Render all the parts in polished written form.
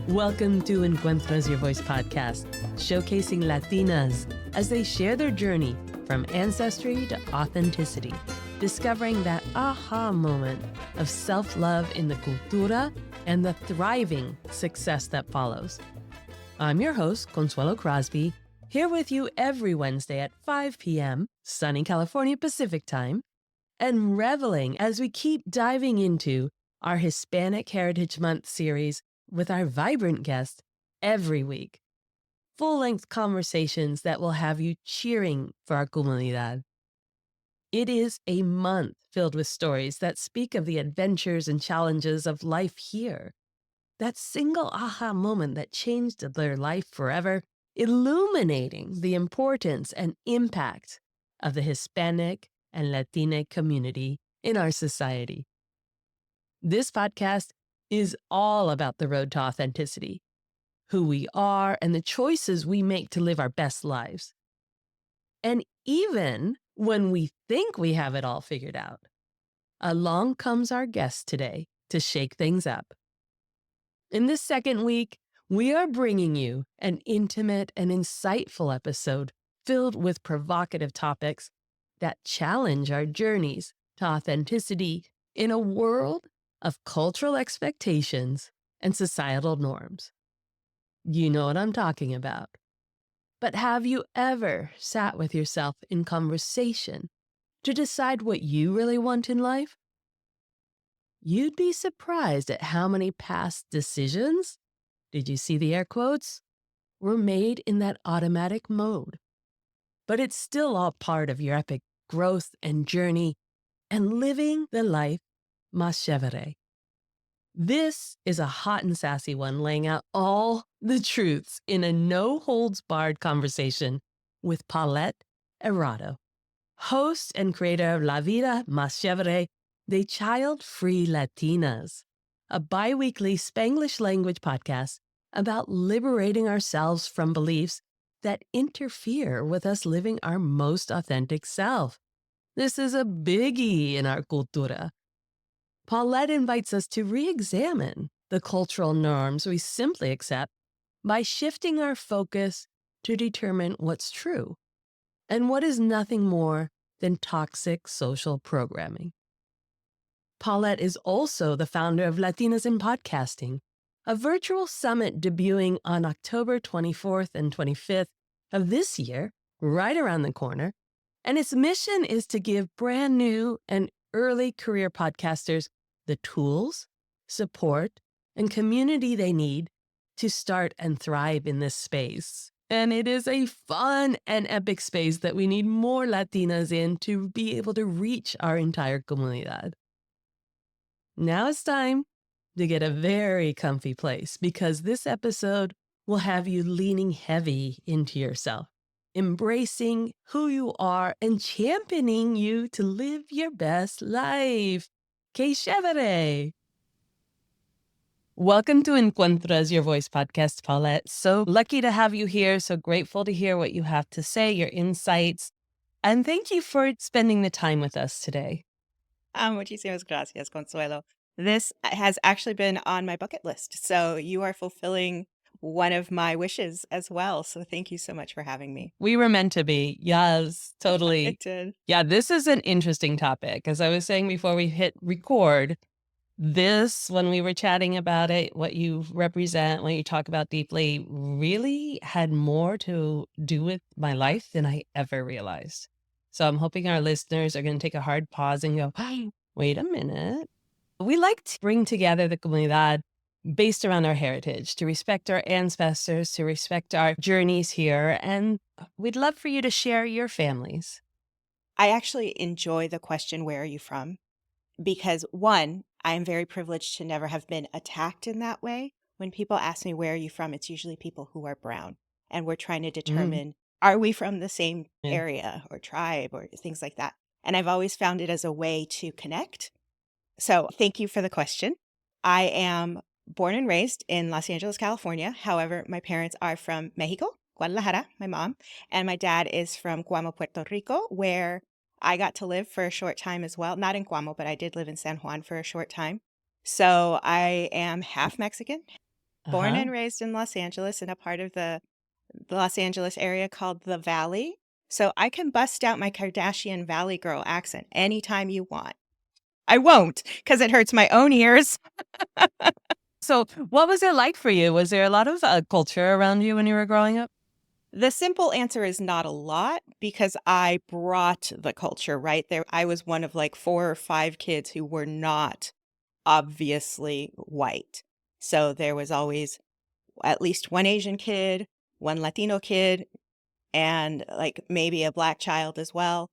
Welcome to Encuentras, Your Voice podcast, showcasing Latinas as they share their journey from ancestry to authenticity, discovering that aha moment of self-love in the cultura and the thriving success that follows. I'm your host, Consuelo Crosby, here with you every Wednesday at 5 p.m. sunny California Pacific time, and reveling as we keep diving into our Hispanic Heritage Month series with our vibrant guests every week. Full-length conversations that will have you cheering for our comunidad. It is a month filled with stories that speak of the adventures and challenges of life here. That single aha moment that changed their life forever, illuminating the importance and impact of the Hispanic and Latina community in our society. This podcast is all about the road to authenticity, who we are, and the choices we make to live our best lives. And even when we think we have it all figured out, along comes our guest today to shake things up. In this second week, we are bringing you an intimate and insightful episode filled with provocative topics that challenge our journeys to authenticity in a world of cultural expectations and societal norms. You know what I'm talking about. But have you ever sat with yourself in conversation to decide what you really want in life? You'd be surprised at how many past decisions, did you see the air quotes, were made in that automatic mode. But it's still all part of your epic growth and journey and living the life más Chevere. This is a hot and sassy one laying out all the truths in a no-holds-barred conversation with Paulette Erato, host and creator of Vida, más Chevere, de Child-Free Latinas, a bi-weekly Spanglish language podcast about liberating ourselves from beliefs that interfere with us living our most authentic self. This is a biggie in our cultura. Paulette invites us to re-examine the cultural norms we simply accept by shifting our focus to determine what's true and what is nothing more than toxic social programming. Paulette is also the founder of Latinas in Podcasting, a virtual summit debuting on October 24th and 25th of this year, right around the corner, and its mission is to give brand new and early career podcasters the tools, support, and community they need to start and thrive in this space. And it is a fun and epic space that we need more Latinas in to be able to reach our entire comunidad. Now it's time to get a very comfy place because this episode will have you leaning heavy into yourself, embracing who you are and championing you to live your best life. Que Chevere! Welcome to Encuentras, Your Voice podcast, Paulette. So lucky to have you here. So grateful to hear what you have to say, your insights. And thank you for spending the time with us today. Muchísimas gracias, Consuelo. This has actually been on my bucket list. So you are fulfilling one of my wishes as well. So thank you so much for having me. We were meant to be. Yes, totally. It did. Yeah, this is an interesting topic. As I was saying before we hit record, this, when we were chatting about it, what you represent, what you talk about deeply, really had more to do with my life than I ever realized. So I'm hoping our listeners are going to take a hard pause and go, wait a minute. We like to bring together the comunidad based around our heritage, to respect our ancestors, to respect our journeys here. And we'd love for you to share your families. I actually enjoy the question, where are you from? Because one, I am very privileged to never have been attacked in that way. When people ask me, where are you from? It's usually people who are brown. And we're trying to determine, are we from the same area or tribe or things like that? And I've always found it as a way to connect. So thank you for the question. I am born and raised in Los Angeles, California. However, my parents are from Mexico, Guadalajara, my mom, and my dad is from Cuamo, Puerto Rico, where I got to live for a short time as well. Not in Cuamo, but I did live in San Juan for a short time. So I am half Mexican, Born Uh-huh. and raised in Los Angeles in a part of the Los Angeles area called the Valley. So I can bust out my Kardashian Valley girl accent anytime you want. I won't because it hurts my own ears. So what was it like for you? Was there a lot of culture around you when you were growing up? The simple answer is not a lot because I brought the culture, right? There I was one of like 4 or 5 kids who were not obviously white. So there was always at least one Asian kid, one Latino kid, and like maybe a black child as well,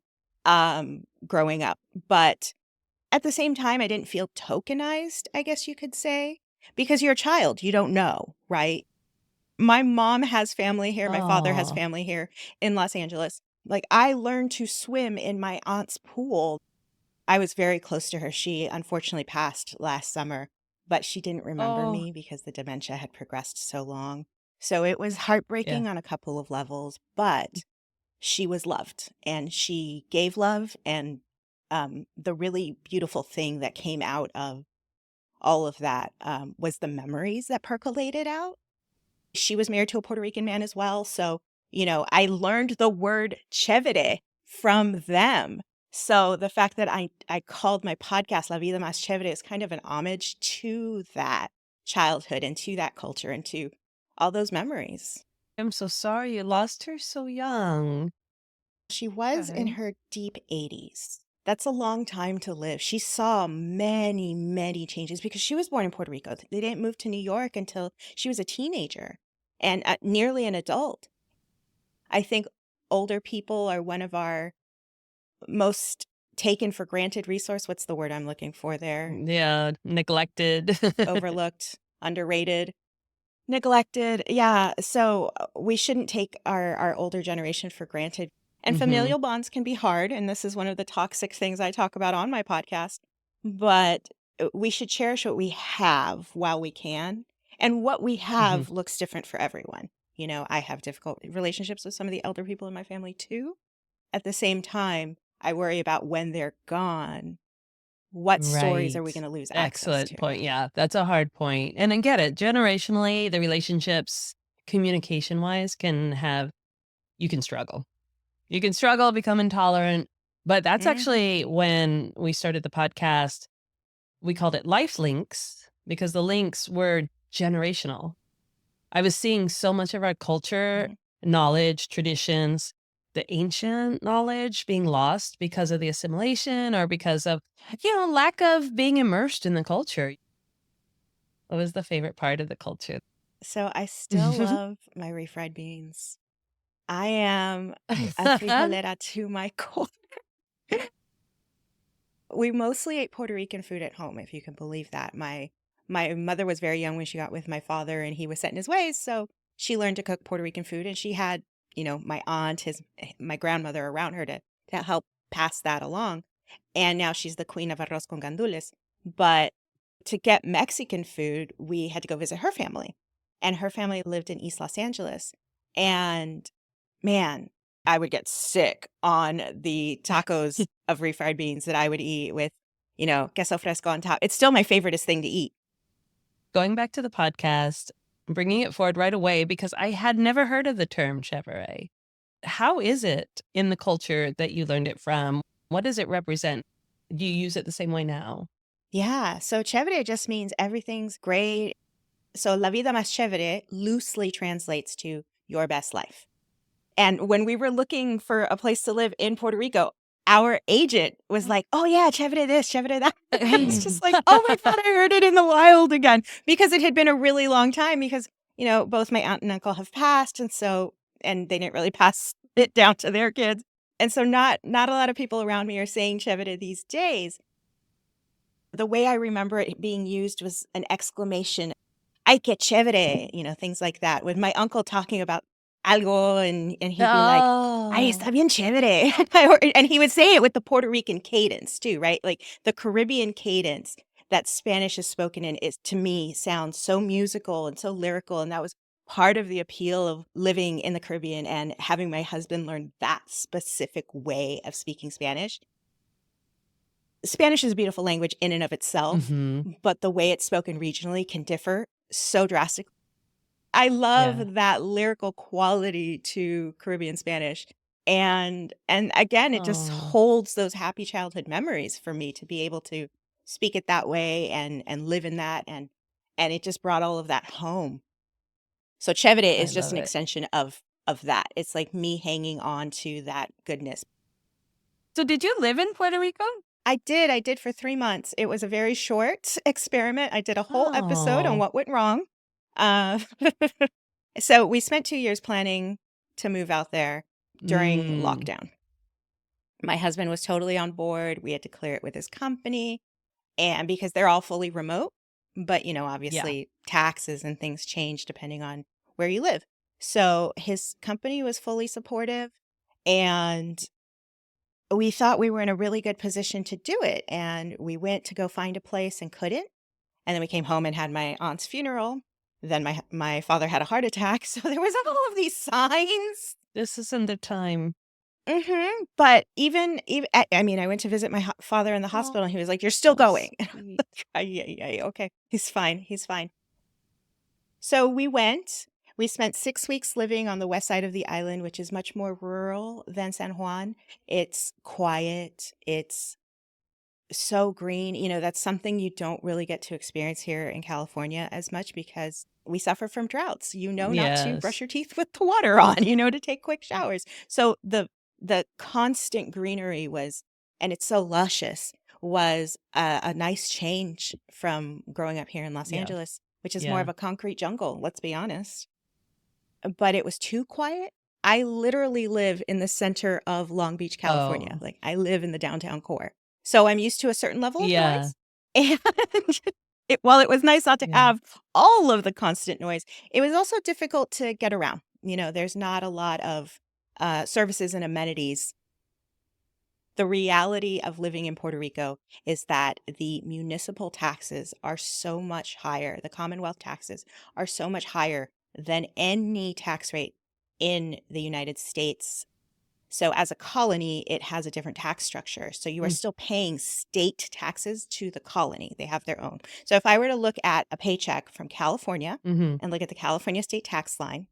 growing up. But at the same time, I didn't feel tokenized, I guess you could say, because you're a child, you don't know, right? My mom has family here, my father has Oh, family here in Los Angeles. Like, I learned to swim in my aunt's pool. I was very close to her. She unfortunately passed last summer, but she didn't remember oh, me because the dementia had progressed so long. So it was yeah. heartbreaking on a couple of levels, but she was loved and she gave love. And the really beautiful thing that came out of all of that was the memories that percolated out. She was married to a Puerto Rican man as well. So, I learned the word Chevere from them. So the fact that I called my podcast La Vida Más Chévere is kind of an homage to that childhood and to that culture and to all those memories. I'm so sorry you lost her so young. She was in Okay. her deep 80s. That's a long time to live. She saw many, many changes because she was born in Puerto Rico. They didn't move to New York until she was a teenager and nearly an adult. I think older people are one of our most taken for granted resource. What's the word I'm looking for there? Yeah, neglected. Overlooked, underrated, neglected. Yeah. So we shouldn't take our older generation for granted. And Hmm. familial bonds can be hard. And this is one of the toxic things I talk about on my podcast. But we should cherish what we have while we can. And what we Hmm. have looks different for everyone. I have difficult relationships with some of the elder people in my family too. At the same time, I worry about when they're gone, what stories are we Right. going to lose access Excellent to? point. Yeah, that's a hard point. And I get it. Generationally, the relationships, communication wise, you can struggle. You can struggle, become intolerant. But that's Hmm. actually when we started the podcast, we called it Life Links because the links were generational. I was seeing so much of our culture, Hmm. knowledge, traditions, the ancient knowledge being lost because of the assimilation or because of, lack of being immersed in the culture. What was the favorite part of the culture? So I still love my refried beans. I am a frijolera to my core. We mostly ate Puerto Rican food at home, if you can believe that. My mother was very young when she got with my father and he was set in his ways, so she learned to cook Puerto Rican food and she had, my aunt, my grandmother around her to help pass that along. And now she's the queen of arroz con gandules. But to get Mexican food, we had to go visit her family. And her family lived in East Los Angeles. And man, I would get sick on the tacos of refried beans that I would eat with, queso fresco on top. It's still my favoriteest thing to eat. Going back to the podcast, bringing it forward right away because I had never heard of the term Chevere. How is it in the culture that you learned it from? What does it represent? Do you use it the same way now? Yeah. So chévere just means everything's great. So la vida más chévere loosely translates to your best life. And when we were looking for a place to live in Puerto Rico, our agent was like, "Oh yeah, chévere this, chévere that." I was just like, "Oh my God, I heard it in the wild again." Because it had been a really long time because, both my aunt and uncle have passed. And they didn't really pass it down to their kids. And so not a lot of people around me are saying chévere these days. The way I remember it being used was an exclamation, "Ay, qué chévere," things like that. With my uncle talking about algo and he'd be like, "Ay, Oh. está bien chévere." And he would say it with the Puerto Rican cadence too, right? Like the Caribbean cadence that Spanish is spoken in is to me sounds so musical and so lyrical. And that was part of the appeal of living in the Caribbean and having my husband learn that specific way of speaking Spanish. Spanish is a beautiful language in and of itself, Mhm. but the way it's spoken regionally can differ so drastically. I Yeah. love that lyrical quality to Caribbean Spanish. And again, it just Oh, holds those happy childhood memories for me to be able to speak it that way and live in that, and it just brought all of that home. So Chevere I is just love an it. extension of that. It's like me hanging on to that goodness. So did you live in Puerto Rico? I did for 3 months. It was a very short experiment. I did a whole episode on Oh. what went wrong. Uh, so we spent 2 years planning to move out there during Mm. lockdown. My husband was totally on board. We had to clear it with his company, and because they're all fully remote, but, Yeah. obviously taxes and things change depending on where you live. So his company was fully supportive, and we thought we were in a really good position to do it. And we went to go find a place and couldn't. And then we came home and had my aunt's funeral. Then my father had a heart attack. So there was all of these signs. This isn't the time. But even I mean, I went to visit my father in the Oh, hospital, and he was like, "You're still so going." sweet. Yeah, yeah, yeah, okay, he's fine. He's fine. So we went. We spent 6 weeks living on the west side of the island, which is much more rural than San Juan. It's quiet. It's so green. That's something you don't really get to experience here in California as much because we suffer from droughts. Not to brush Yes. your teeth with the water on, to take quick showers. So the constant greenery was, and it's so luscious, was a nice change from growing up here in Los Yeah. Angeles, which is more of Yeah. a concrete jungle, let's be honest. But it was too quiet. I literally live in the center of Long Beach, California. Oh. Like, I live in the downtown core. So I'm used to a certain level of Yeah. noise. And while it was nice not to Yeah. have all of the constant noise, it was also difficult to get around. There's not a lot of services and amenities. The reality of living in Puerto Rico is that the municipal taxes are so much higher. The Commonwealth taxes are so much higher than any tax rate in the United States. So as a colony, it has a different tax structure. So you are Mm. still paying state taxes to the colony. They have their own. So if I were to look at a paycheck from California Mhm. and look at the California state tax line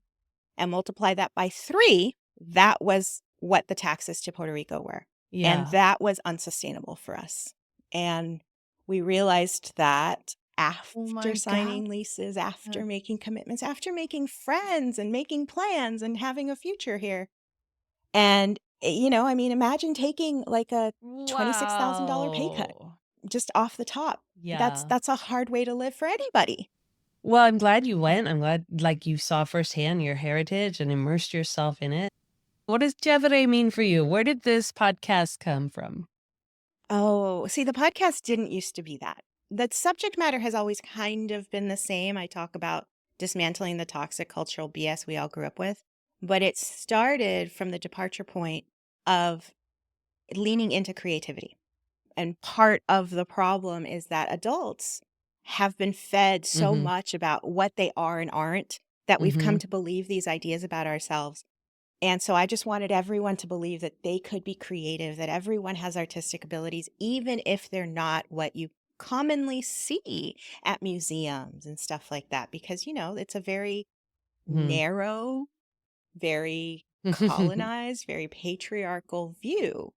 and multiply that by 3, that was what the taxes to Puerto Rico were. And Yeah. that was unsustainable for us. And we realized that Oh after my god. signing leases, after making commitments, after making friends and making plans and having a future here. And, I mean, imagine taking like a $26,000 pay cut Wow. just off the top. That's Yeah. that's a hard way to live for anybody. Well, I'm glad you went. I'm glad, like, you saw firsthand your heritage and immersed yourself in it. What does Chevere mean for you? Where did this podcast come from? Oh, see, the podcast didn't used to be that. The subject matter has always kind of been the same. I talk about dismantling the toxic cultural BS we all grew up with, but it started from the departure point of leaning into creativity. And part of the problem is that adults have been fed so Mhm. much about what they are and aren't that we've come Mhm. to believe these ideas about ourselves. And so I just wanted everyone to believe that they could be creative, that everyone has artistic abilities, even if they're not what you commonly see at museums and stuff like that. Because, it's a very Mhm. narrow, very colonized, very patriarchal view.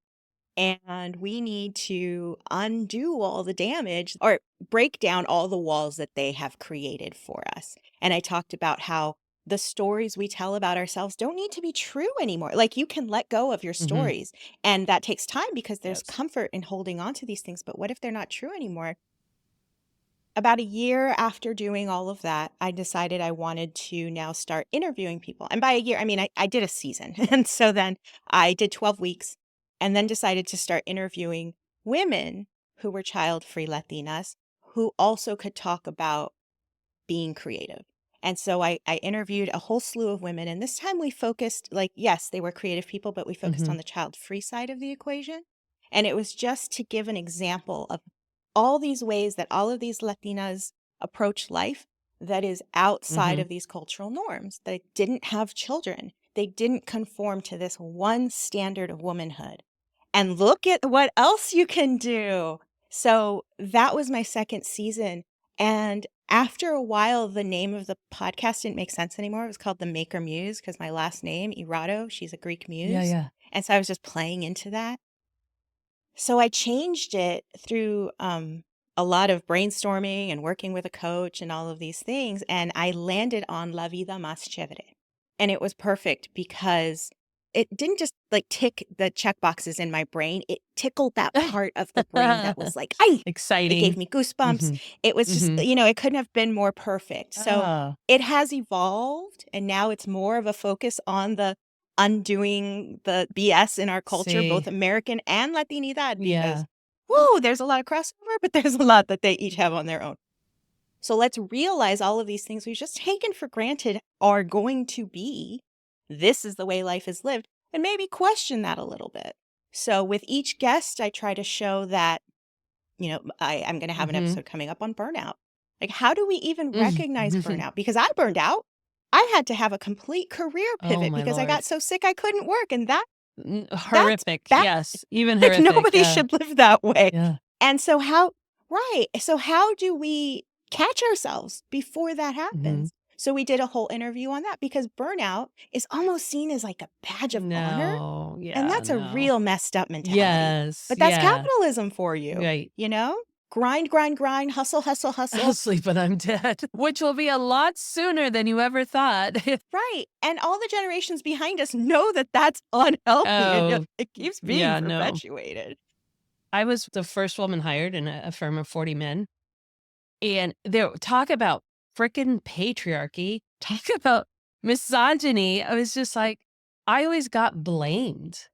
And we need to undo all the damage or break down all the walls that they have created for us. And I talked about how the stories we tell about ourselves don't need to be true anymore. Like, you can let go of your Mhm. stories, and that takes time because there's Yes. comfort in holding on to these things. But what if they're not true anymore? About a year after doing all of that, I decided I wanted to now start interviewing people. And by a year, I mean, I did a season. And so then I did 12 weeks and then decided to start interviewing women who were child-free Latinas who also could talk about being creative. And so I interviewed a whole slew of women. And this time we focused, like, yes, they were creative people, but we focused on Mhm. the child-free side of the equation. And it was just to give an example of all these ways that all of these Latinas approach life that is outside Mhm. of these cultural norms. They didn't have children. They didn't conform to this one standard of womanhood. And look at what else you can do. So that was my second season. And After a while, the name of the podcast didn't make sense anymore. It was called The Maker Muse because my last name, Erato, she's a Greek Yeah, muse. yeah. And so I was just playing into that. So I changed it through a lot of brainstorming and working with a coach and all of these things. And I landed on La Vida Más Chevere. And it was perfect because it didn't just like tick the check boxes in my brain. It tickled that part of the brain that was like, ay, it gave Exciting. me goosebumps. Mm-hmm. It was just, Mm-hmm. it couldn't have been more perfect. So Oh, it has evolved. And now it's more of a focus on the undoing the BS in our culture, both see. American and Latinidad, because, Yeah. whoa, there's a lot of crossover, but there's a lot that they each have on their own. So let's realize all of these things we've just taken for granted are going to be, this is the way life is lived, and maybe question that a little bit. So with each guest, I try to show that, I'm going to have an Mm-hmm. episode coming up on burnout. Like, how do we even recognize Mm-hmm. burnout? Because I burned out. I had to have a complete career Oh, pivot my because I got Lord. so sick I couldn't work. And that's Horrific. bad. Yes. Even Like, horrific. nobody Yeah. should live that way. Yeah. And so how do we catch ourselves before that Mm-hmm. happens? So we did a whole interview on that because burnout is almost seen as like a badge of honor. No. And Yeah. that's a No. real messed up mentality. Yes. But that's Yeah. capitalism for you, Right. Grind, grind, grind, hustle, hustle, I'll hustle. sleep when I'm dead, which will be a lot sooner than you ever thought. Right. And all the generations behind us know that that's unhealthy and Oh, it keeps being yeah, no. perpetuated. I was the first woman hired in a firm of 40 men. And there, talk about frickin' patriarchy, talk about misogyny. I was just like, I always got blamed.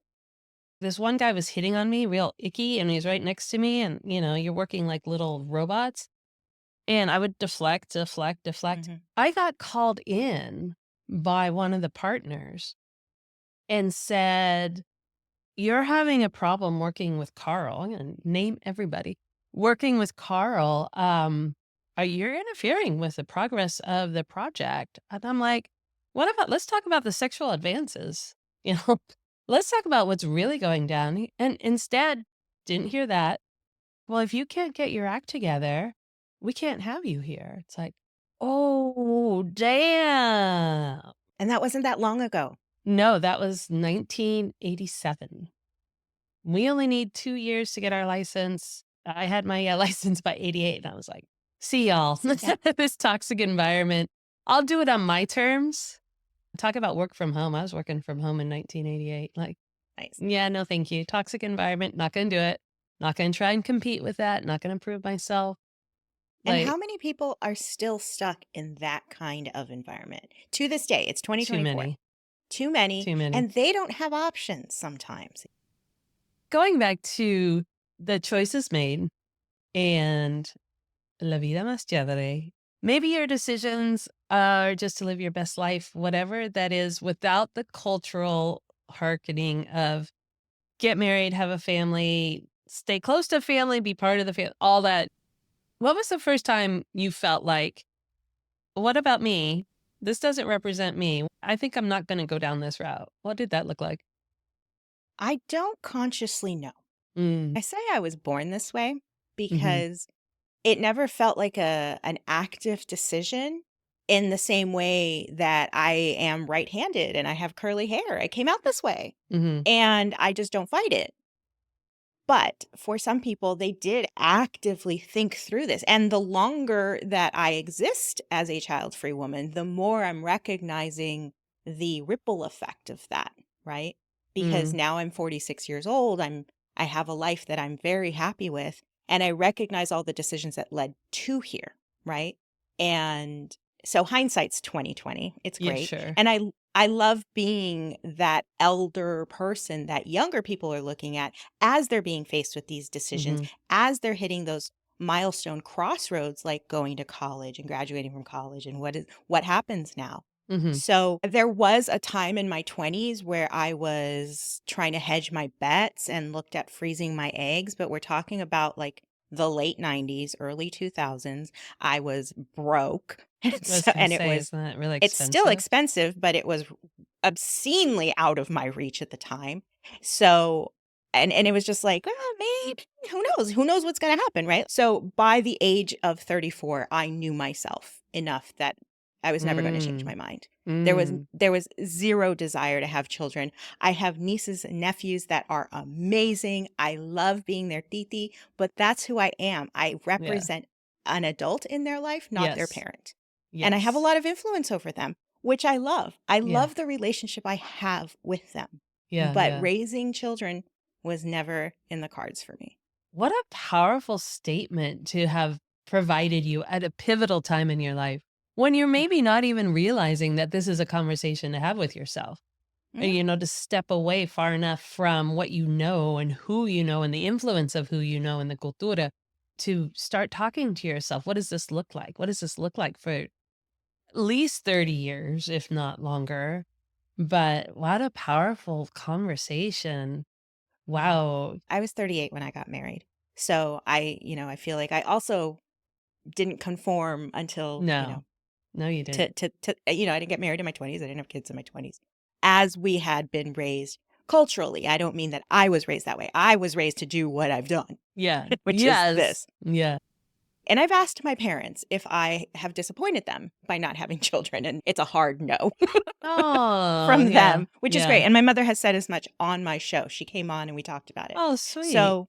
This one guy was hitting on me real icky, and he's right next to me. And, you're working like little robots. And I would deflect, deflect, deflect. Mhm. I got called in by one of the partners and said, "You're having a problem working with Carl." I'm going to name everybody. Working with Carl, you're interfering with the progress of the project. And I'm like, let's talk about the sexual advances. You know, let's talk about what's really going down. And instead, didn't hear that. Well, if you can't get your act together, we can't have you here. It's like, oh, damn. And that wasn't that long ago. No, that was 1987. We only need 2 years to get our license. I had my license by 88, and I was like, see y'all. Yeah. This toxic environment. I'll do it on my terms. Talk about work from home. I was working from home in 1988. Like, Nice. yeah, no, thank you. Toxic environment. Not going to do it. Not going to try and compete with that. Not going to prove myself. And Like, how many people are still stuck in that kind of environment? To this day, it's too 2024. many. Too many. Too many. And they don't have options sometimes. Going back to the choices made and La Vida Más Chévere, maybe your decisions are just to live your best life, whatever that is, without the cultural hearkening of get married, have a family, stay close to family, be part of the family, all that. What was the first time you felt like, what about me? This doesn't represent me. I think I'm not going to go down this route. What did that look like? I don't consciously know. I say I was born this way because it never felt like an active decision in the same way that I am right-handed and I have curly hair. I came out this way and I just don't fight it. But for some people, they did actively think through this. And the longer that I exist as a child-free woman, the more I'm recognizing the ripple effect of that, right? Because now I'm 46 years old. I have a life that I'm very happy with, and I recognize all the decisions that led to here, right? And so hindsight's 2020. It's Yeah, great. sure. And I love being that elder person that younger people are looking at as they're being faced with these decisions, as they're hitting those milestone crossroads like going to college and graduating from college and what happens now. So there was a time in my 20s where I was trying to hedge my bets and looked at freezing my eggs, but we're talking about like the late 90s, early 2000s. I was broke. Isn't that really It's still expensive? expensive, but it was obscenely out of my reach at the time. So And it was just like, maybe, who knows what's going to happen, right? So by the age of 34, I knew myself enough that I was never going to change my mind. There was zero desire to have children. I have nieces and nephews that are amazing. I love being their titi, but that's who I am. I represent an adult in their life, not their parent. And I have a lot of influence over them, which I love. I love the relationship I have with them. But raising children was never in the cards for me. What a powerful statement to have provided you at a pivotal time in your life when you're maybe not even realizing that this is a conversation to have with yourself. To step away far enough from what you know and who you know and the influence of who you know in the cultura to start talking to yourself. What does this look like? What does this look like for at least 30 years, if not longer? But what a powerful conversation. Wow. I was 38 when I got married. So I feel like I also didn't conform until, No, you didn't. I didn't get married in my 20s. I didn't have kids in my 20s. As we had been raised culturally. I don't mean that I was raised that way. I was raised to do what I've done. Yeah. Which is this. Yeah. And I've asked my parents if I have disappointed them by not having children. And it's a hard no from them, which is great. And my mother has said as much on my show. She came on and we talked about it. Oh, sweet. So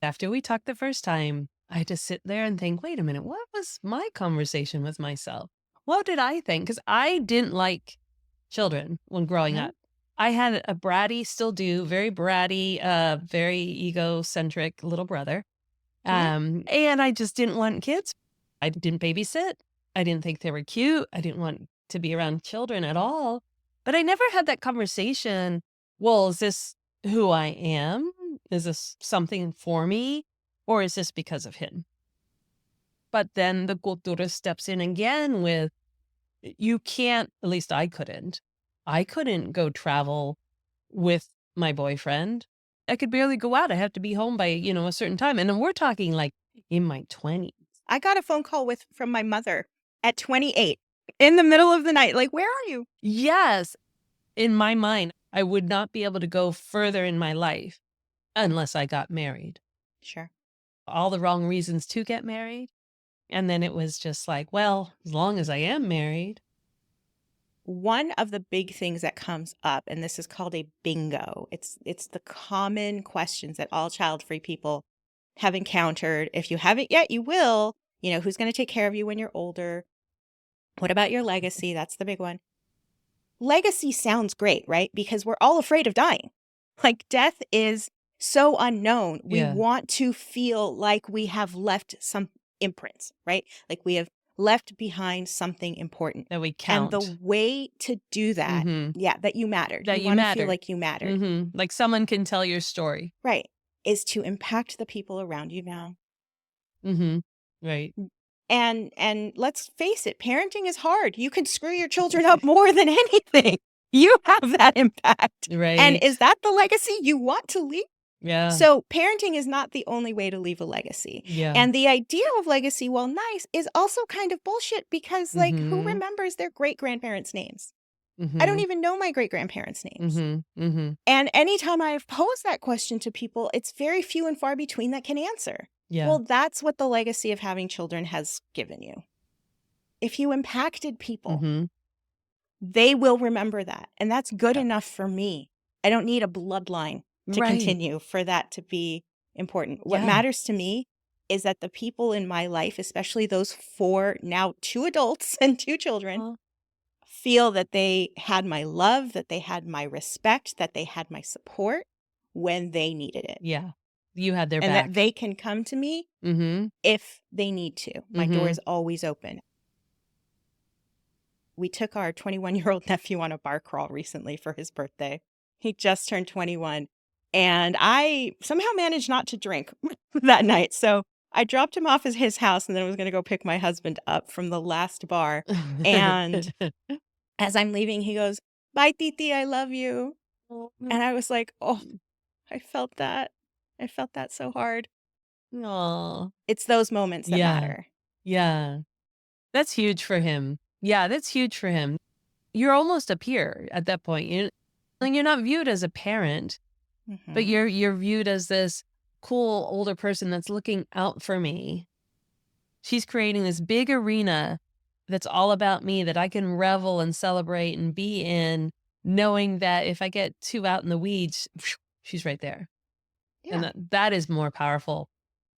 after we talked the first time, I had to sit there and think, wait a minute, what was my conversation with myself? What did I think? Because I didn't like children when growing up. I had a bratty, still do, very bratty, very egocentric little brother. And I just didn't want kids. I didn't babysit. I didn't think they were cute. I didn't want to be around children at all. But I never had that conversation. Well, is this who I am? Is this something for me? Or is this because of him? But then the cultura steps in again with, you can't, at least I couldn't go travel with my boyfriend. I could barely go out. I have to be home by, a certain time. And then we're talking like in my 20s. I got a phone call from my mother at 28 in the middle of the night. Like, where are you? Yes. In my mind, I would not be able to go further in my life unless I got married. Sure. All the wrong reasons to get married. And then it was just like, well, as long as I am married. One of the big things that comes up, and this is called a bingo. It's the common questions that all child-free people have encountered. If you haven't yet, you will. Who's going to take care of you when you're older? What about your legacy? That's the big one. Legacy sounds great, right? Because we're all afraid of dying. Like, death is so unknown. We want to feel like we have left some imprints, right? Like we have left behind something important that we count. And the way to do that, that you mattered. That you want to feel like you mattered. Like someone can tell your story. Right. Is to impact the people around you now. Right. And let's face it, parenting is hard. You can screw your children up more than anything. You have that impact. Right. And is that the legacy you want to leave? Yeah. So parenting is not the only way to leave a legacy. Yeah. And the idea of legacy, while nice, is also kind of bullshit because, like, who remembers their great-grandparents' names? I don't even know my great-grandparents' names. And anytime I've posed that question to people, it's very few and far between that can answer. Yeah. Well, that's what the legacy of having children has given you. If you impacted people, they will remember that. And that's good enough for me. I don't need a bloodline to continue for that to be important. What matters to me is that the people in my life, especially those 4, now 2 adults and 2 children, feel that they had my love, that they had my respect, that they had my support when they needed it. Yeah. You had their back. back. And that they can come to me if they need to. My door is always open. We took our 21-year-old nephew on a bar crawl recently for his birthday. He just turned 21. And I somehow managed not to drink that night. So I dropped him off at his house and then I was going to go pick my husband up from the last bar. And as I'm leaving, he goes, "Bye, Titi, I love you." And I was like, oh, I felt that. I felt that so hard. Aww. It's those moments that matter. Yeah. That's huge for him. Yeah, that's huge for him. You're almost a peer at that point. You're not viewed as a parent. but Mhm. you're viewed as this cool older person that's looking out for me. She's creating this big arena that's all about me that I can revel and celebrate and be in, knowing that if I get too out in the weeds, she's right there. And Yeah. that is more powerful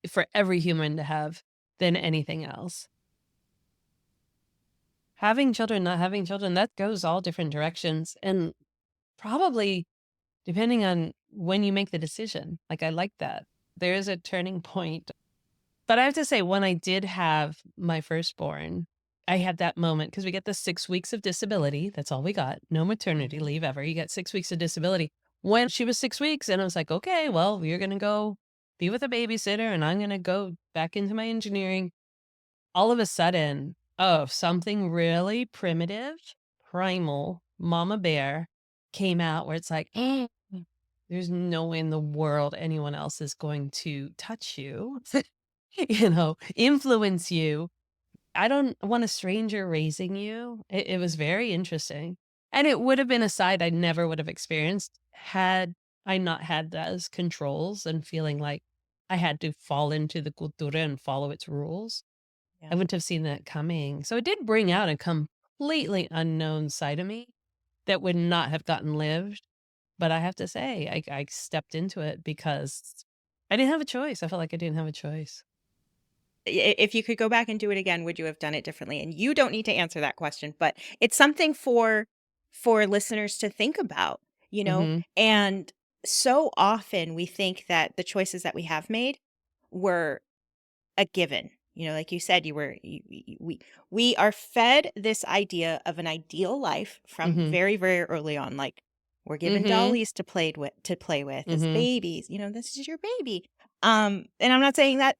for every human to have than anything else. Having children, not having children, that goes all different directions. And probably depending on when you make the decision. Like, I like that. There is a turning point. But I have to say, when I did have my firstborn, I had that moment because we get the 6 weeks of disability. That's all we got. No maternity Mhm. leave ever. You get 6 weeks of disability. When she was 6 weeks, and I was like, okay, well, you're going to go be with a babysitter and I'm going to go back into my engineering. All of a sudden, oh, something really primitive, primal, mama bear came out where it's like, there's no way in the world anyone else is going to touch you, influence you. I don't want a stranger raising you. It was very interesting. And it would have been a side I never would have experienced had I not had those controls and feeling like I had to fall into the cultura and follow its rules. I Yeah. wouldn't have seen that coming. So it did bring out a completely unknown side of me that would not have gotten lived. But I have to say, I stepped into it because I didn't have a choice. I felt like I didn't have a choice. If you could go back and do it again, would you have done it differently? And you don't need to answer that question, but it's something for listeners to think about, you know? Mhm. And so often we think that the choices that we have made were a given. Like you said, we are fed this idea of an ideal life from Mhm. very, very early on. Like, we're given Mhm. dollies to play with as Mhm. babies. This is your baby. And I'm not saying that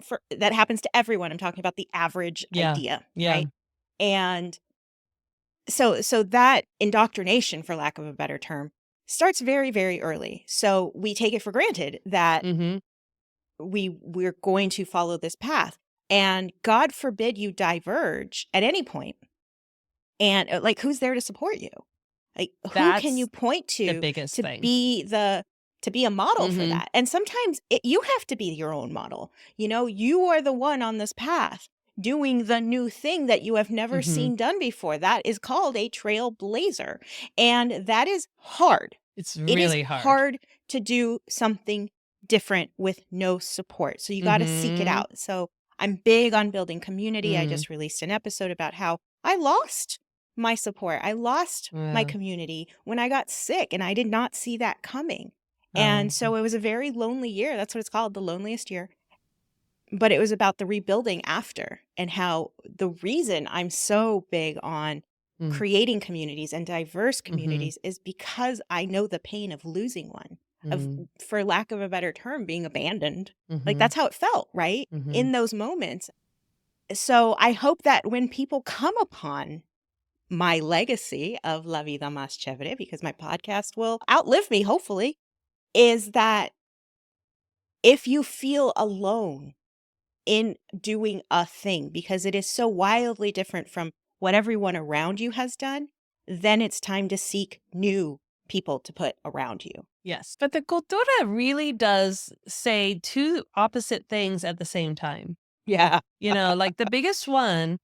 happens to everyone. I'm talking about the average Yeah. idea, Yeah. right? And so that indoctrination, for lack of a better term, starts very, very early. So we take it for granted that Mhm. we're going to follow this path, and God forbid you diverge at any point. And like, who's there to support you? Like, who can you That's point the to biggest to thing. be the to be a model for Mhm. that? And sometimes you have to be your own model. You are the one on this path doing the new thing that you have never Mhm. seen done before. That is called a trailblazer, and that is hard. It's It is really hard. hard to do something different with no support. So you got to seek it Mhm. out. So I'm big on building community. I Mm. just released an episode about how I lost my support. I lost my Yeah. community when I got sick, and I did not see that coming. And Oh. so it was a very lonely year. That's what it's called, the loneliest year. But it was about the rebuilding after, and how the reason I'm so big on Mm. creating communities and diverse Mhm. communities is because I know the pain of losing one, of, Mm. for lack of a better term, being abandoned. Like, Mhm. that's how it felt, right? Mhm. In those moments. So I hope that when people come upon my legacy of La Vida Más Chévere, because my podcast will outlive me, hopefully, is that if you feel alone in doing a thing, because it is so wildly different from what everyone around you has done, then it's time to seek new people to put around you. Yes. But the cultura really does say two opposite things at the same time. Yeah. Like the biggest one,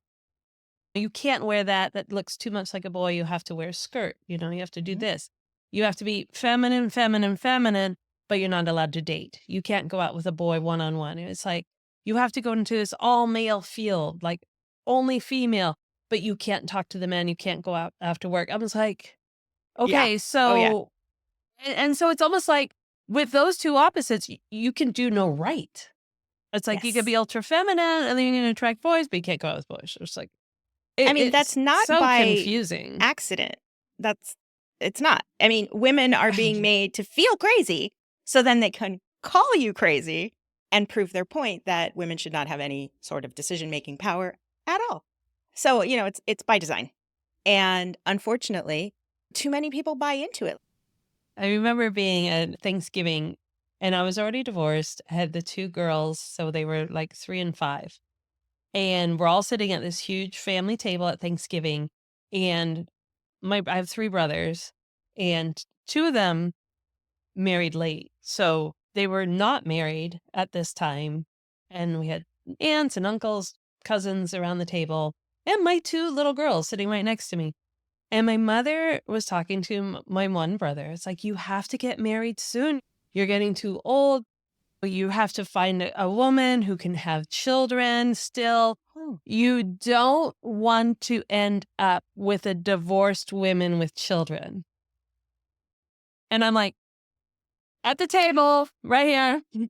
you can't wear that. That looks too much like a boy. You have to wear a skirt. You have to do Mhm. this. You have to be feminine, feminine, feminine, but you're not allowed to date. You can't go out with a boy one on one. It's like you have to go into this all male field, like only female, but you can't talk to the men. You can't go out after work. I was like, Yeah. okay, Oh, yeah. so, and so it's almost like with those two opposites, you can do no right. It's like you could Yes. be ultra feminine and then you're going to attract boys, but you can't go out with boys. It's like, I mean, it's that's not so by confusing. accident. It's not. I mean, women are being made to feel crazy so then they can call you crazy and prove their point that women should not have any sort of decision-making power at all. So, it's by design. And unfortunately, too many people buy into it. I remember being at Thanksgiving and I was already divorced. I had the two girls, so they were like 3 and 5. And we're all sitting at this huge family table at Thanksgiving. And I have 3 brothers, and 2 of them married late. So they were not married at this time. And we had aunts and uncles, cousins around the table, and my 2 little girls sitting right next to me. And my mother was talking to my one brother. It's like, you have to get married soon. You're getting too old. You have to find a woman who can have children still. You don't want to end up with a divorced woman with children. And I'm like, at the table, right here.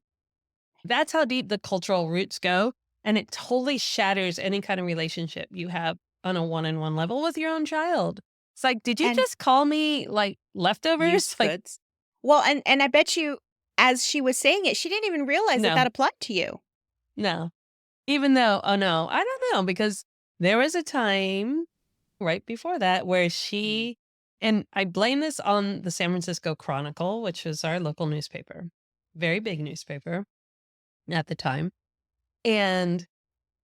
That's how deep the cultural roots go. And it totally shatters any kind of relationship you have on a one-on-one level with your own child. It's like, did you And just call me like leftovers? used Like, goods. Well, and I bet you, as she was saying it, she didn't even realize that no, that applied to you. no. Even though, oh no, I don't know, because there was a time right before that where she, and I blame this on the San Francisco Chronicle, which was our local newspaper, very big newspaper at the time. And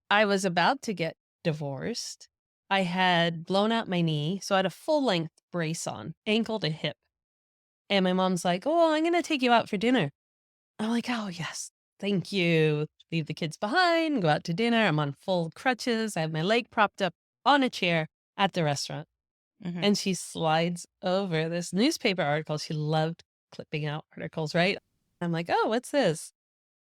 I was about to get divorced. I had blown out my knee, so I had a full length brace on, ankle to hip. And my mom's like, "Oh, I'm going to take you out for dinner." I'm like, "Oh, yes, thank you." Leave the kids behind, go out to dinner. I'm on full crutches. I have my leg propped up on a chair at the restaurant. Mhm. And she slides over this newspaper article. She loved clipping out articles, right? I'm like, "Oh, what's this?"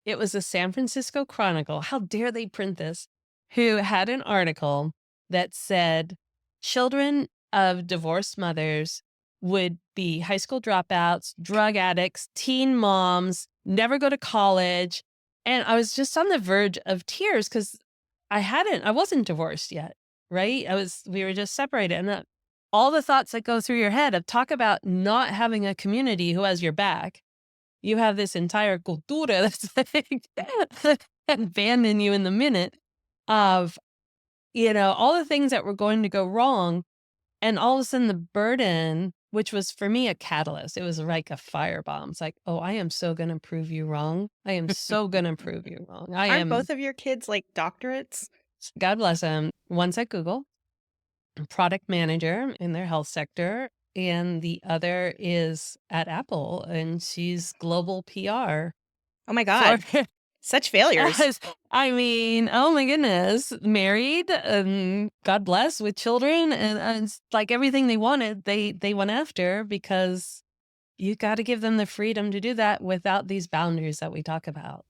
It was a San Francisco Chronicle. How dare they print this? Who had an article that said children of divorced mothers would be high school dropouts, drug addicts, teen moms, never go to college. And I was just on the verge of tears because I wasn't divorced yet, right? We were just separated. And all the thoughts that go through your head of talk about not having a community who has your back. You have this entire cultura that's like abandon you in the minute of, all the things that were going to go wrong. And all of a sudden the burden, which was for me a catalyst, it was like a firebomb. It's like, oh, I am so going to prove you wrong. I am so going to prove you wrong. Aren't both of your kids like doctorates? God bless them. One's at Google, product manager in their health sector. And the other is at Apple, and she's global PR. Oh my God. For Such failures. I mean, oh my goodness, married, God bless, with children, and it's like everything they wanted, they went after, because you got to give them the freedom to do that without these boundaries that we talk about.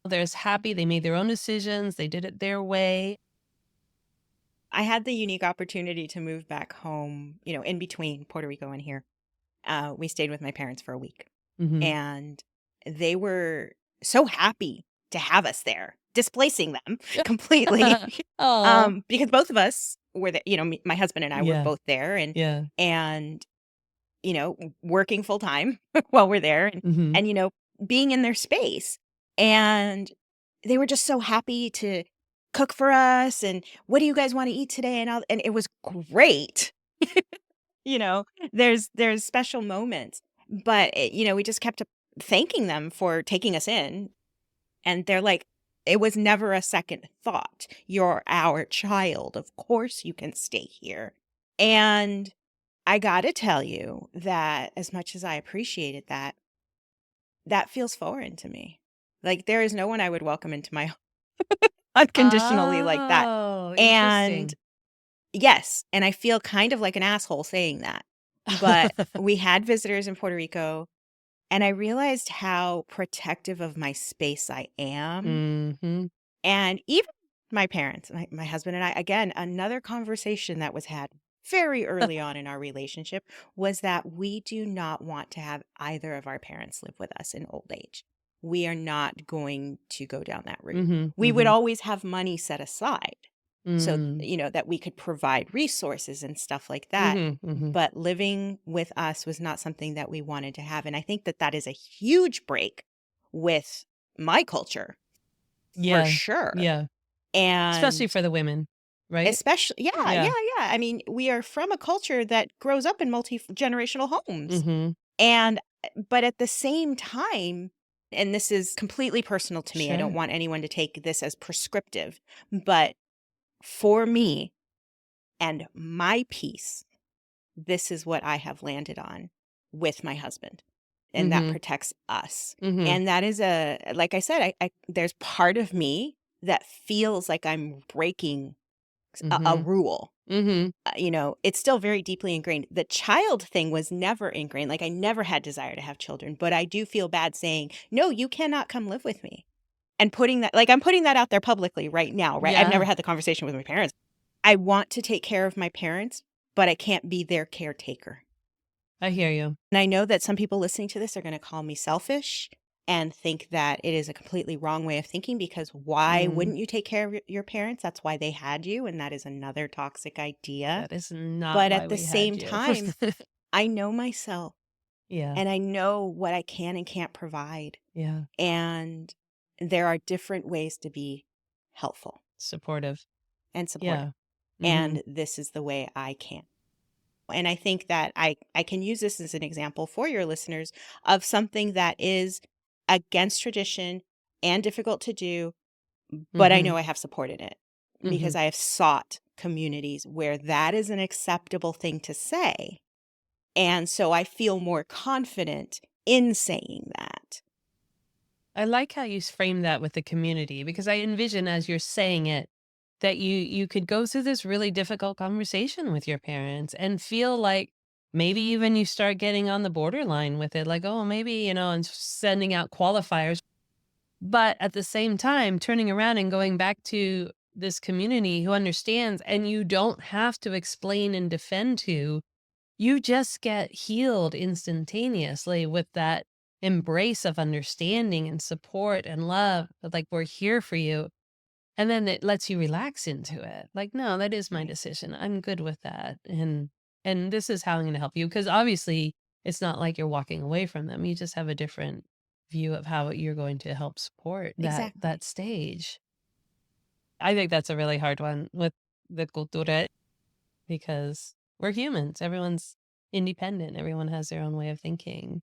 They're happy, they made their own decisions, they did it their way. I had the unique opportunity to move back home, in between Puerto Rico and here. We stayed with my parents for a week, Mm-hmm. and they were so happy to have us there, displacing them completely. Oh, Because both of us were there, my husband and I were yeah, both there, yeah. and working full time while we're there, Mm-hmm. and being in their space. And they were just so happy to cook for us, and what do you guys want to eat today? And it was great. you know, there's special moments, but we just kept thanking them for taking us in, and they're like, it was never a second thought. You're our child. Of course you can stay here. And I got to tell you that as much as I appreciated that, that feels foreign to me. Like, there is no one I would welcome into my home unconditionally like that. Oh, And interesting. yes, and I feel kind of like an asshole saying that. But we had visitors in Puerto Rico, and I realized how protective of my space I am. Mm-hmm. And even my parents, my husband and I, again, another conversation that was had very early on in our relationship was that we do not want to have either of our parents live with us in old age. We are not going to go down that route. Mm-hmm. We would Mm-hmm. always have money set aside so, Mm. that we could provide resources and stuff like that. Mm-hmm. Mm-hmm. But living with us was not something that we wanted to have. And I think that that is a huge break with my culture, for Yeah. sure. Yeah. Especially And for the women, right? especially, yeah, yeah, Yeah. yeah. I mean, we are from a culture that grows up in multi-generational homes. Mm-hmm. And, but at the same time, and this is completely personal to me, I don't Sure. want anyone to take this as prescriptive, but for me and my peace, this is what I have landed on with my husband. and that Mm-hmm. protects us. Mm-hmm. And that is like I said, there's part of me that feels like I'm breaking a Mm-hmm. rule. Mm-hmm. It's still very deeply ingrained. The child thing was never ingrained. Like I never had desire to have children, but I do feel bad saying, no, you cannot come live with me. And I'm putting that out there publicly right now, right? I've never Yeah, had the conversation with my parents. I want to take care of my parents, but I can't be their caretaker. I hear you. And I know that some people listening to this are going to call me selfish and think that it is a completely wrong way of thinking, because why wouldn't you take care of your parents? That's why they had you. And that is another toxic idea. That is not But why at the we had same you. time, I know myself Yeah, and I know what I can and can't provide. yeah. And there are different ways to be helpful Supportive. and supportive. Yeah. Mm-hmm. And this is the way I can. And I think that I can use this as an example for your listeners of something that is against tradition and difficult to do, but I Mm-hmm. know I have supported it Mm-hmm. because I have sought communities where that is an acceptable thing to say. And so I feel more confident in saying that. I like how you frame that with the community, because I envision as you're saying it that you could go through this really difficult conversation with your parents and feel like maybe even you start getting on the borderline with it, like, oh, maybe, and sending out qualifiers. But at the same time, turning around and going back to this community who understands, and you don't have to explain and defend to, you just get healed instantaneously with that embrace of understanding and support and love. Like, we're here for you. And then it lets you relax into it. Like, no, that is my Right. decision. I'm good with that. And this is how I'm going to help you. Because obviously it's not like you're walking away from them. You just have a different view of how you're going to help support Exactly. that stage. I think that's a really hard one with the cultura, because we're humans. Everyone's independent. Everyone has their own way of thinking.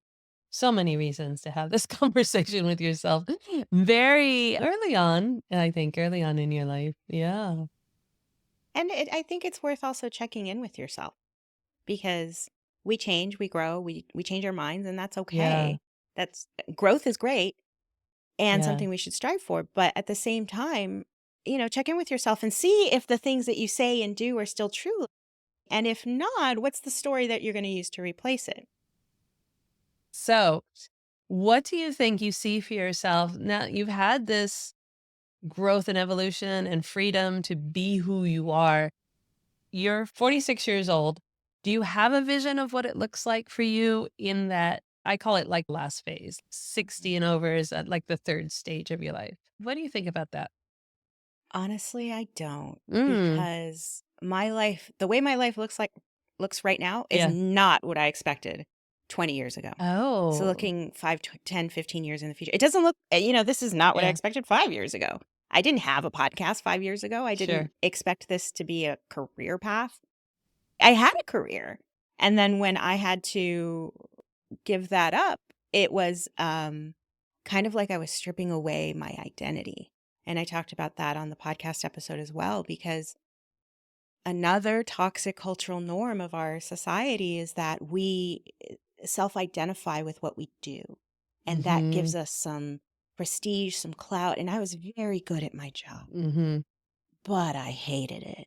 So many reasons to have this conversation with yourself very early on, I think, early on in your life. Yeah. And I think it's worth also checking in with yourself, because we change, we grow, we change our minds, and that's Yeah. okay. That's growth is great and Yeah. something we should strive for. But at the same time, check in with yourself and see if the things that you say and do are still true. And if not, what's the story that you're going to use to replace it? So, what do you think you see for yourself now? You've had this growth and evolution and freedom to be who you are. You're 46 years old. Do you have a vision of what it looks like for you in that? I call it like last phase. 60 and over is at like the third stage of your life. What do you think about that? Honestly, I don't, Mm. because my life, the way my life looks right now, is Yeah. not what I expected 20 years ago. So Oh, looking 5, 10, 15 years in the future, it doesn't look, this is not what I yeah. expected 5 years ago. I didn't have a podcast 5 years ago. I didn't Sure. expect this to be a career path. I had a career. And then when I had to give that up, it was kind of like I was stripping away my identity. And I talked about that on the podcast episode as well, because another toxic cultural norm of our society is that we self identify with what we do. And that Mm-hmm. gives us some prestige, some clout. And I was very good at my job, Mm-hmm. but I hated it.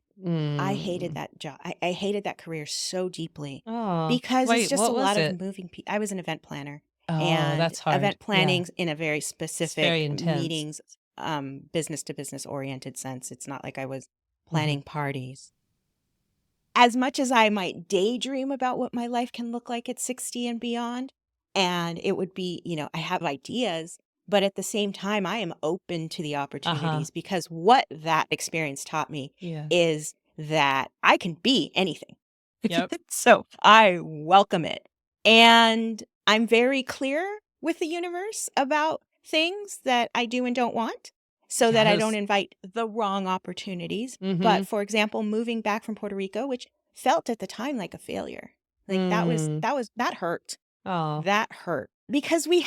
I hated Mm. that job. I hated that career so deeply, Oh, because it's wait, just a what was lot of it? moving. I was an event planner, Oh, and that's hard. event Yeah. planning in a very It's very specific intense. meetings, business to business oriented sense. It's not like I was Mm-hmm. planning parties. As much as I might daydream about what my life can look like at 60 and beyond, and it would be, I have ideas, but at the same time, I am open to the Uh-huh. opportunities, because what that experience taught me Yeah. is that I can be anything. Yep. So I welcome it. And I'm very clear with the universe about things that I do and don't want, so that I don't Yes. invite the wrong opportunities. Mm-hmm. But for example, moving back from Puerto Rico, which felt at the time like a failure, like Mm. that hurt. Oh. That hurt, because it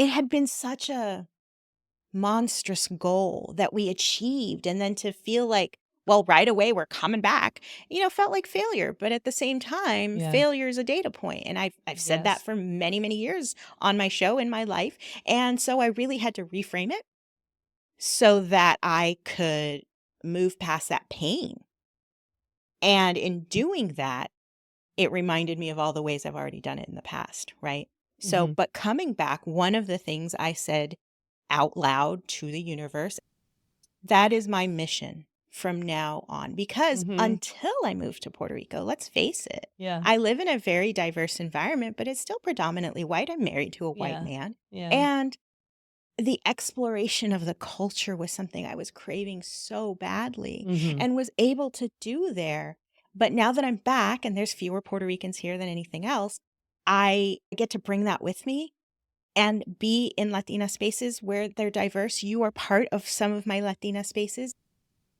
had been such a monstrous goal that we achieved. And then to feel like well, right away we're coming back, felt like failure. But at the same time, Yeah. failure is a data point. And I've said that Yes. for many, many years on my show in my life. And so I really had to reframe it so that I could move past that pain. And in doing that, it reminded me of all the ways I've already done it in the past, right? So, but coming back, one of the things I said out loud to the universe, that is my mission from now on. Because until I moved to Puerto Rico, let's face it, Yeah. I live in a very diverse environment, but it's still predominantly white. I'm married to a white man. Yeah. And the exploration of the culture was something I was craving so badly and was able to do there. But now that I'm back and there's fewer Puerto Ricans here than anything else, I get to bring that with me and be in Latina spaces where they're diverse. You are part of some of my Latina spaces.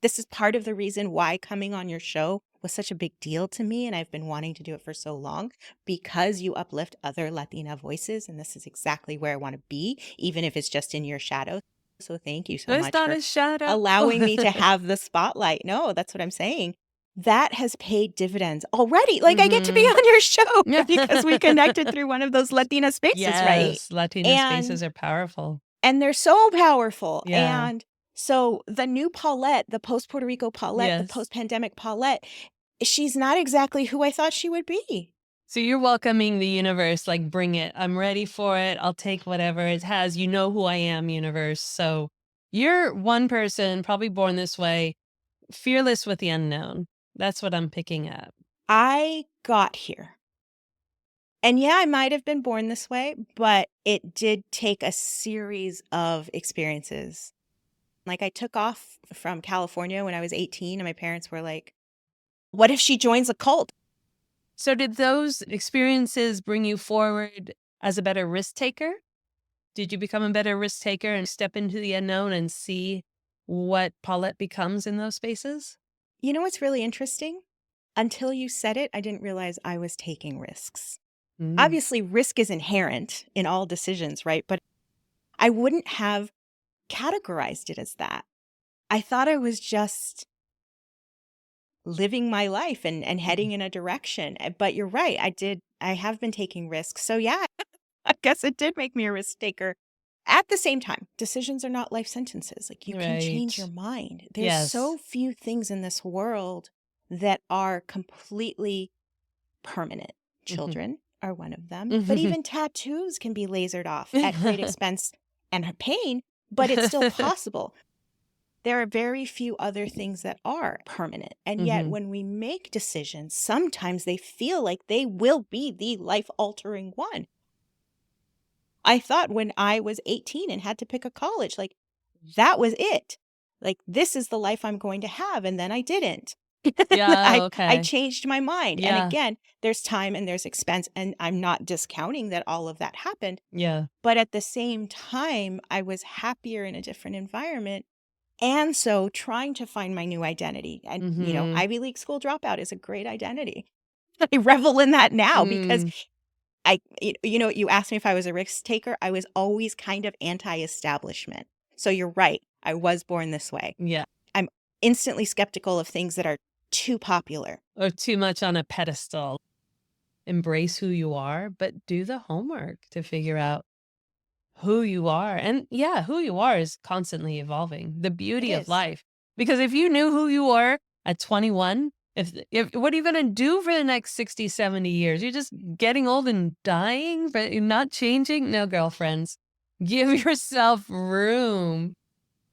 This is part of the reason why coming on your show was such a big deal to me. And I've been wanting to do it for so long because you uplift other Latina voices. And this is exactly where I want to be, even if it's just in your shadow. So thank you so It's much not for a shadow. allowing me to have the spotlight. No, that's what I'm saying. That has paid dividends already. Like I get to be on your show because we connected through one of those Latina spaces, right? Yes, Latina spaces are powerful. And they're so powerful. Yeah. And so the new Paulette, the post-Puerto Rico Paulette, the Yes. post-pandemic Paulette, she's not exactly who I thought she would be. So you're welcoming the universe, like, bring it. I'm ready for it. I'll take whatever it has. You know who I am, universe. So you're one person, probably born this way, fearless with the unknown. That's what I'm picking up. I got here. And yeah, I might have been born this way, but it did take a series of experiences. Like I took off from California when I was 18 and my parents were like, what if she joins a cult? So did those experiences bring you forward as a better risk taker? Did you become a better risk taker and step into the unknown and see what Paulette becomes in those spaces? You know what's really interesting? Until you said it, I didn't realize I was taking risks. Obviously, risk is inherent in all decisions, right? But I wouldn't have categorized it as that. I thought I was just living my life and heading in a direction. But you're right. I have been taking risks. So yeah, I guess it did make me a risk taker. At the same time, decisions are not life sentences. Like you can change your mind. There's so few things in this world that are completely permanent. Children are one of them. But even tattoos can be lasered off at great expense and pain, but it's still possible. There are very few other things that are permanent. And yet when we make decisions, sometimes they feel like they will be the life-altering one. I thought when I was 18 and had to pick a college, like that was it. Like this is the life I'm going to have. And then I didn't. Yeah, I changed my mind. Yeah. And again, there's time and there's expense. And I'm not discounting that all of that happened. Yeah. But at the same time, I was happier in a different environment. And so trying to find my new identity. And, Ivy League school dropout is a great identity. I revel in that now because you asked me if I was a risk taker. I was always kind of anti-establishment. So you're right. I was born this way. Yeah. I'm instantly skeptical of things that are too popular. Or too much on a pedestal. Embrace who you are, but do the homework to figure out who you are. And yeah, who you are is constantly evolving. The beauty of life. Because if you knew who you were at 21, if what are you going to do for the next 60, 70 years? You're just getting old and dying, but you're not changing? No, girlfriends. Give yourself room.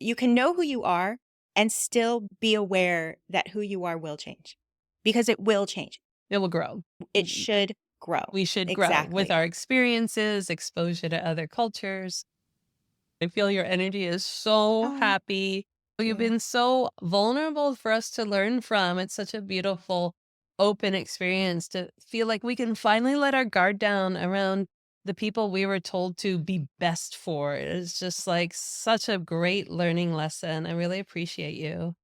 You can know who you are and still be aware that who you are will change. Because it will change. It will grow. It should grow. We should grow with our experiences, exposure to other cultures. I feel your energy is so happy. You've been so vulnerable for us to learn from. It's such a beautiful, open experience to feel like we can finally let our guard down around the people we were told to be best for. It's just like such a great learning lesson. I really appreciate you.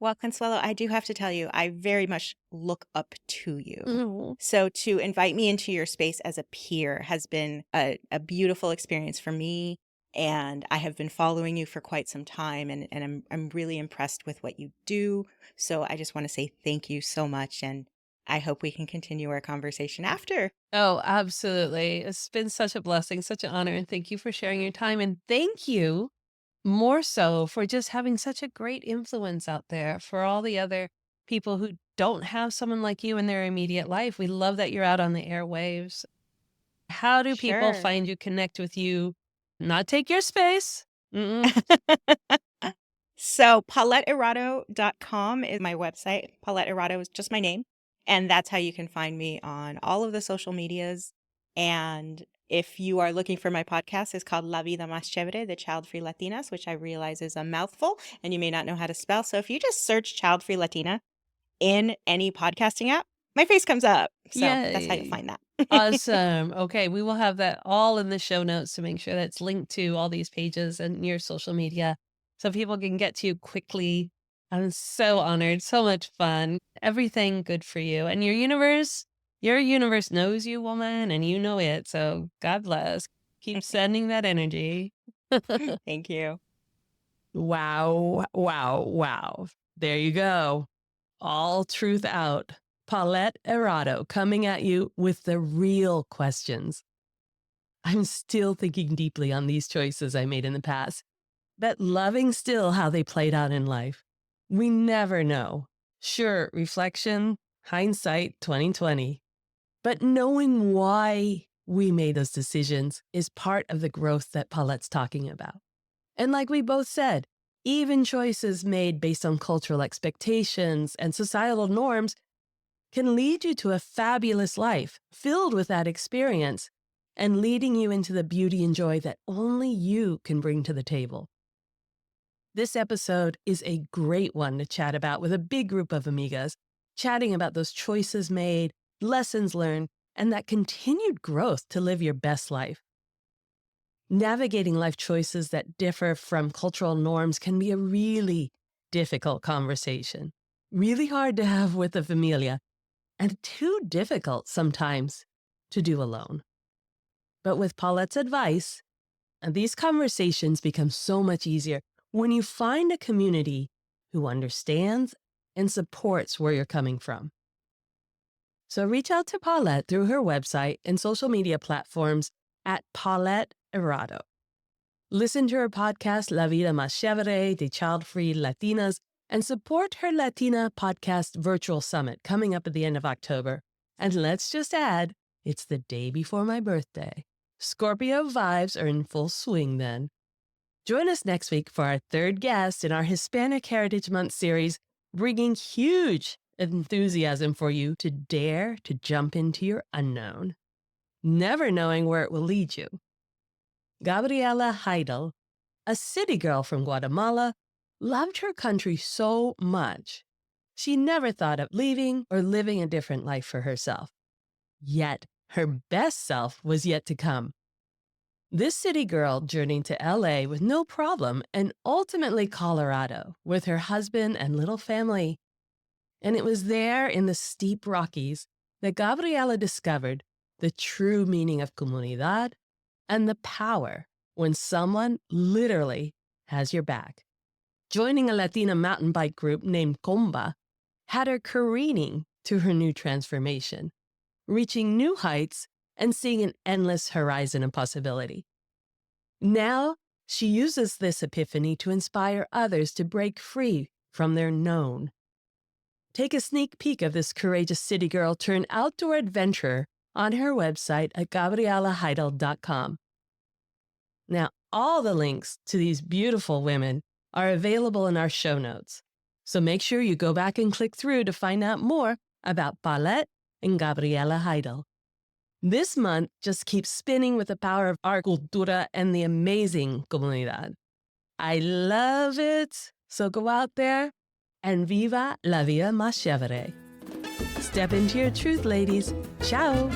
Well, Consuelo, I do have to tell you, I very much look up to you. So to invite me into your space as a peer has been a beautiful experience for me. And I have been following you for quite some time, and I'm really impressed with what you do. So I just want to say thank you so much, and I hope we can continue our conversation after. Oh, absolutely. It's been such a blessing, such an honor. And thank you for sharing your time. And thank you more so for just having such a great influence out there for all the other people who don't have someone like you in their immediate life. We love that you're out on the airwaves. How do people Sure. find you, connect with you, not take your space? Mm-mm. So pauletteerato.com is my website. Paulette Erato is just my name. And that's how you can find me on all of the social medias. And if you are looking for my podcast, it's called La Vida Más Chevere, the Child-Free Latinas, which I realize is a mouthful and you may not know how to spell. So if you just search Child-Free Latina in any podcasting app, my face comes up. So that's how you'll Yay. find that. Awesome. Okay, we will have that all in the show notes to make sure that's linked to all these pages and your social media so people can get to you quickly. I'm so honored. So much fun. Everything good for you. And your universe knows you, woman, and you know it. So God bless. Keep sending that energy. Thank you. Wow, wow, wow. There you go. All truth out. Paulette Erato coming at you with the real questions. I'm still thinking deeply on these choices I made in the past, but loving still how they played out in life. We never know. Sure, reflection, hindsight 2020. But knowing why we made those decisions is part of the growth that Paulette's talking about. And like we both said, even choices made based on cultural expectations and societal norms can lead you to a fabulous life filled with that experience and leading you into the beauty and joy that only you can bring to the table. This episode is a great one to chat about with a big group of amigas, chatting about those choices made, lessons learned, and that continued growth to live your best life. Navigating life choices that differ from cultural norms can be a really difficult conversation, really hard to have with a familia, and too difficult sometimes to do alone. But with Paulette's advice, these conversations become so much easier when you find a community who understands and supports where you're coming from. So reach out to Paulette through her website and social media platforms at Paulette Erato. Listen to her podcast, La Vida Más Chevere, the Child-Free Latinas, and support her Latina podcast virtual summit coming up at the end of October. And let's just add, it's the day before my birthday. Scorpio vibes are in full swing then. Join us next week for our third guest in our Hispanic Heritage Month series, bringing huge enthusiasm for you to dare to jump into your unknown, never knowing where it will lead you. Gabriela Heidel, a city girl from Guatemala, loved her country so much, she never thought of leaving or living a different life for herself. Yet, her best self was yet to come. This city girl journeyed to LA with no problem and ultimately Colorado with her husband and little family. And it was there in the steep Rockies that Gabriela discovered the true meaning of comunidad and the power when someone literally has your back. Joining a Latina mountain bike group named Comba had her careening to her new transformation, reaching new heights and seeing an endless horizon of possibility. Now, she uses this epiphany to inspire others to break free from their known. Take a sneak peek of this courageous city girl turned outdoor adventurer on her website at gabrielaheidel.com. Now, all the links to these beautiful women are available in our show notes. So make sure you go back and click through to find out more about Paulette and Gabriela Heidel. This month just keeps spinning with the power of our cultura and the amazing comunidad. I love it. So go out there and viva la vida más chévere. Step into your truth, ladies. Ciao.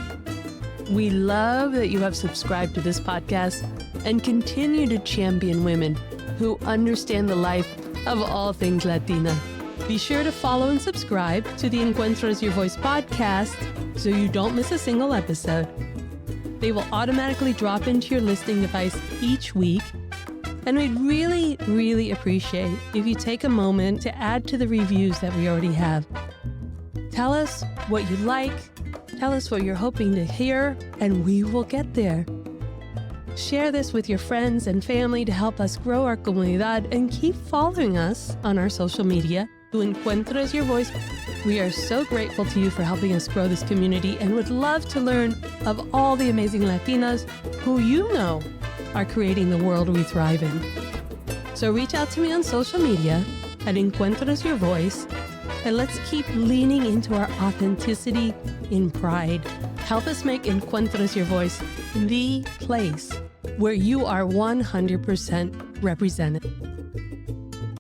We love that you have subscribed to this podcast and continue to champion women who understand the life of all things Latina. Be sure to follow and subscribe to the Encuentras Your Voice podcast so you don't miss a single episode. They will automatically drop into your listening device each week And we'd really, really appreciate if you take a moment to add to the reviews that we already have. Tell us what you like, tell us what you're hoping to hear, and we will get there. Share this with your friends and family to help us grow our comunidad, and keep following us on our social media to Encuentras Your Voice. We are so grateful to you for helping us grow this community and would love to learn of all the amazing Latinas who you know are creating the world we thrive in. So reach out to me on social media at Encuentras Your Voice, and let's keep leaning into our authenticity in pride. Help us make Encuentras Your Voice the place where you are 100% represented.